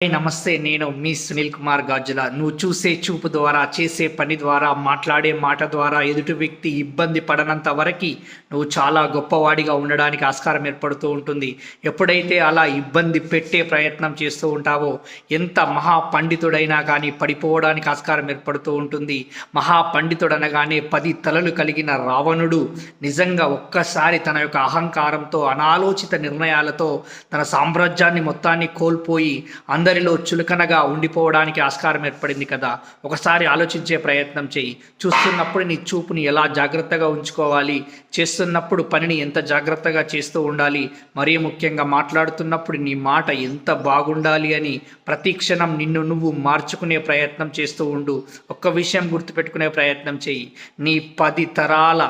నమస్తే. నేను మీ సునీల్ కుమార్ గాజుల. నువ్వు చూసే చూపు ద్వారా, చేసే పని ద్వారా, మాట్లాడే మాట ద్వారా ఎదుటి వ్యక్తి ఇబ్బంది పడనంత వరకి నువ్వు చాలా గొప్పవాడిగా ఉండడానికి ఆస్కారం ఏర్పడుతూ ఉంటుంది. ఎప్పుడైతే అలా ఇబ్బంది పెట్టే ప్రయత్నం చేస్తూ ఉంటావో ఎంత మహా పండితుడైనా కానీ పడిపోవడానికి ఆస్కారం ఏర్పడుతూ ఉంటుంది. మహాపండితుడనగానే 10 తలలు కలిగిన రావణుడు నిజంగా ఒక్కసారి తన యొక్క అహంకారంతో, అనాలోచిత నిర్ణయాలతో తన సామ్రాజ్యాన్ని మొత్తాన్ని కోల్పోయి అందరిలో చులకనగా ఉండిపోవడానికి ఆస్కారం ఏర్పడింది కదా. ఒకసారి ఆలోచించే ప్రయత్నం చేయి. చూస్తున్నప్పుడు నీ చూపుని ఎలా జాగ్రత్తగా ఉంచుకోవాలి, చేస్తున్నప్పుడు పనిని ఎంత జాగ్రత్తగా చేస్తూ ఉండాలి, మరీ ముఖ్యంగా మాట్లాడుతున్నప్పుడు నీ మాట ఎంత బాగుండాలి అని ప్రతి క్షణం నిన్ను నువ్వు మార్చుకునే ప్రయత్నం చేస్తూ ఉండు. ఒక్క విషయం గుర్తుపెట్టుకునే ప్రయత్నం చేయి. నీ 10 తరాల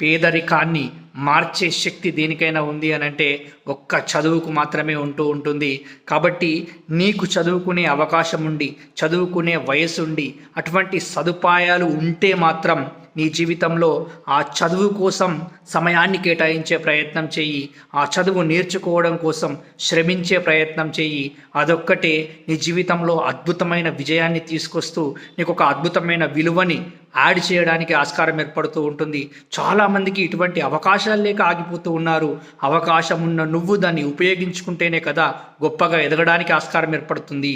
పేదరికాన్ని మార్చే శక్తి దేనికైనా ఉంది అని అంటే ఒక్క చదువుకు మాత్రమే ఉంటుంది. కాబట్టి నీకు చదువుకునే అవకాశం ఉండి, చదువుకునే వయసు ఉండి, అటువంటి సదుపాయాలు ఉంటే మాత్రం నీ జీవితంలో ఆ చదువు కోసం సమయాన్ని కేటాయించే ప్రయత్నం చెయ్యి. ఆ చదువు నేర్చుకోవడం కోసం శ్రమించే ప్రయత్నం చెయ్యి. అదొక్కటే నీ జీవితంలో అద్భుతమైన విజయాన్ని తీసుకొస్తూ నీకు ఒక అద్భుతమైన విలువని యాడ్ చేయడానికి ఆస్కారం ఏర్పడుతూ ఉంటుంది. చాలామందికి ఇటువంటి అవకాశాలు లేక ఆగిపోతూ ఉన్నారు. అవకాశం ఉన్న నువ్వు దాన్ని ఉపయోగించుకుంటేనే కదా గొప్పగా ఎదగడానికి ఆస్కారం ఏర్పడుతుంది.